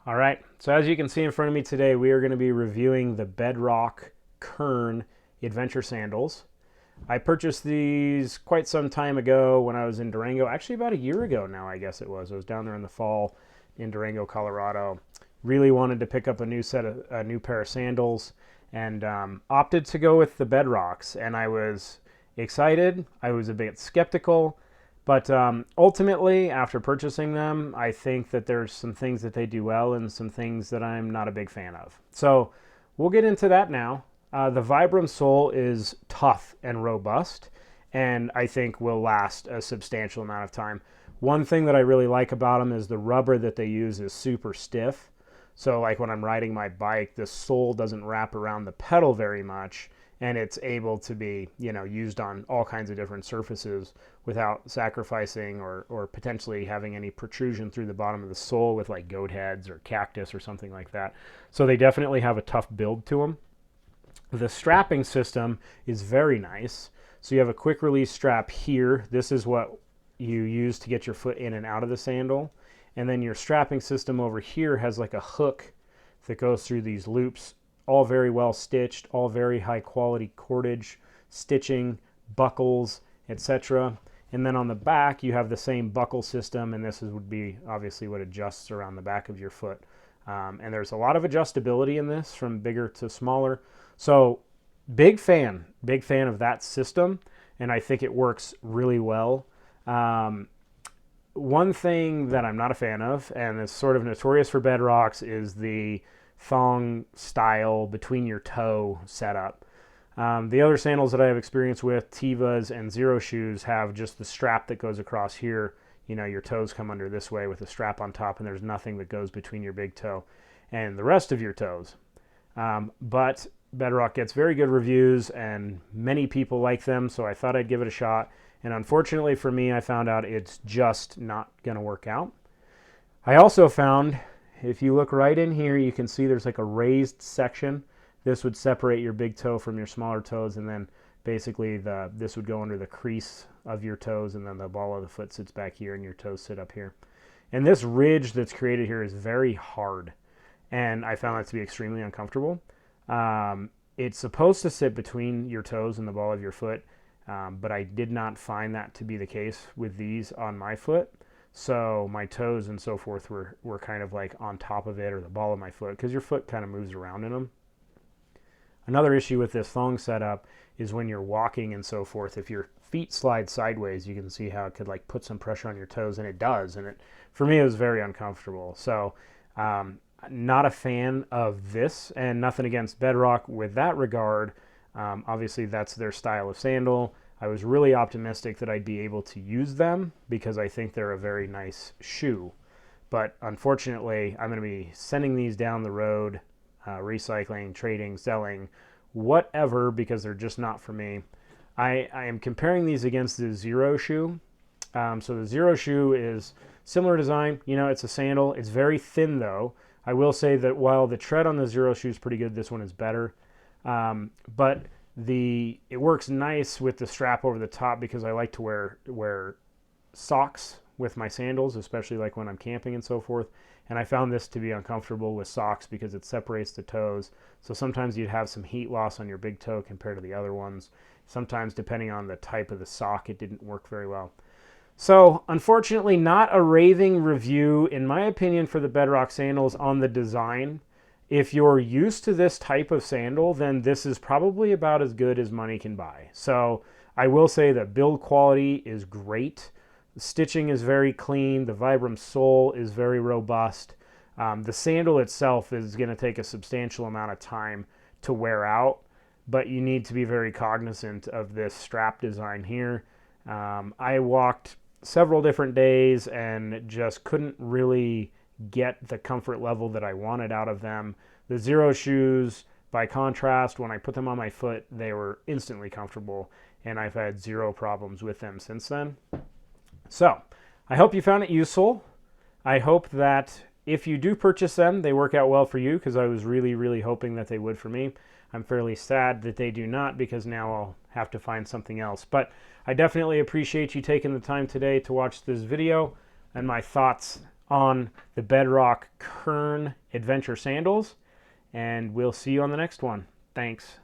All right, so as you can see in front of me today, we are going to be reviewing the Bedrock Cairn Adventure Sandals. I purchased these quite some time ago when I was in Durango, actually about a year ago now, I guess it was. I was down there in the fall in Durango, Colorado. Really wanted to pick up a new pair of sandals and opted to go with the Bedrocks. And I was excited. I was a bit skeptical. But ultimately, after purchasing them, I think that there's some things that they do well and some things that I'm not a big fan of. So we'll get into that now. The Vibram sole is tough and robust, and I think will last a substantial amount of time. One thing that I really like about them is the rubber that they use is super stiff. So like when I'm riding my bike, the sole doesn't wrap around the pedal very much, and it's able to be, used on all kinds of different surfaces without sacrificing or potentially having any protrusion through the bottom of the sole with like goat heads or cactus or something like that. So they definitely have a tough build to them. The strapping system is very nice. So you have a quick release strap here. This is what you use to get your foot in and out of the sandal. And then your strapping system over here has like a hook that goes through these loops, all very well stitched, all very high quality cordage stitching, buckles, etc. And then on the back you have the same buckle system, and would be obviously what adjusts around the back of your foot. And there's a lot of adjustability in this from bigger to smaller. So big fan of that system, and I think it works really well. One thing that I'm not a fan of, and is sort of notorious for Bedrocks, is the thong style between your toe setup. The other sandals that I have experience with, Tevas and Zero Shoes, have just the strap that goes across here. Your toes come under this way with a strap on top, and there's nothing that goes between your big toe and the rest of your toes. But Bedrock gets very good reviews, and many people like them, so I thought I'd give it a shot. And unfortunately for me, I found out it's just not going to work out. I also found, if you look right in here, you can see there's like a raised section. This would separate your big toe from your smaller toes, and then basically this would go under the crease of your toes, and then the ball of the foot sits back here and your toes sit up here. And this ridge that's created here is very hard, and I found that to be extremely uncomfortable. It's supposed to sit between your toes and the ball of your foot, but I did not find that to be the case with these on my foot. So my toes and so forth were kind of like on top of it, or the ball of my foot, because your foot kind of moves around in them. Another issue with this thong setup is when you're walking and so forth, if your feet slide sideways, you can see how it could like put some pressure on your toes, and it does. And for me, it was very uncomfortable. So not a fan of this, and nothing against Bedrock with that regard. Obviously, that's their style of sandal. I was really optimistic that I'd be able to use them because I think they're a very nice shoe. But unfortunately, I'm going to be sending these down the road, recycling, trading, selling, whatever, because they're just not for me. I am comparing these against the Zero Shoe. So the Zero Shoe is similar design. It's a sandal. It's very thin, though. I will say that while the tread on the Zero Shoe is pretty good, this one is better. But it works nice with the strap over the top, because I like to wear socks with my sandals, especially like when I'm camping and so forth. And I found this to be uncomfortable with socks because it separates the toes. So sometimes you'd have some heat loss on your big toe compared to the other ones. Sometimes, depending on the type of the sock, it didn't work very well. So unfortunately, not a raving review, in my opinion, for the Bedrock sandals on the design. If you're used to this type of sandal, then this is probably about as good as money can buy. So I will say that build quality is great. The stitching is very clean. The Vibram sole is very robust. The sandal itself is going to take a substantial amount of time to wear out, but you need to be very cognizant of this strap design here. I walked several different days and just couldn't really get the comfort level that I wanted out of them. The Zero Shoes, by contrast, when I put them on my foot, they were instantly comfortable, and I've had zero problems with them since then. So I hope you found it useful. I hope that if you do purchase them, they work out well for you, because I was really, really hoping that they would for me. I'm fairly sad that they do not, because now I'll have to find something else. But I definitely appreciate you taking the time today to watch this video and my thoughts on the Bedrock Cairn Adventure Sandals, and we'll see you on the next one. Thanks.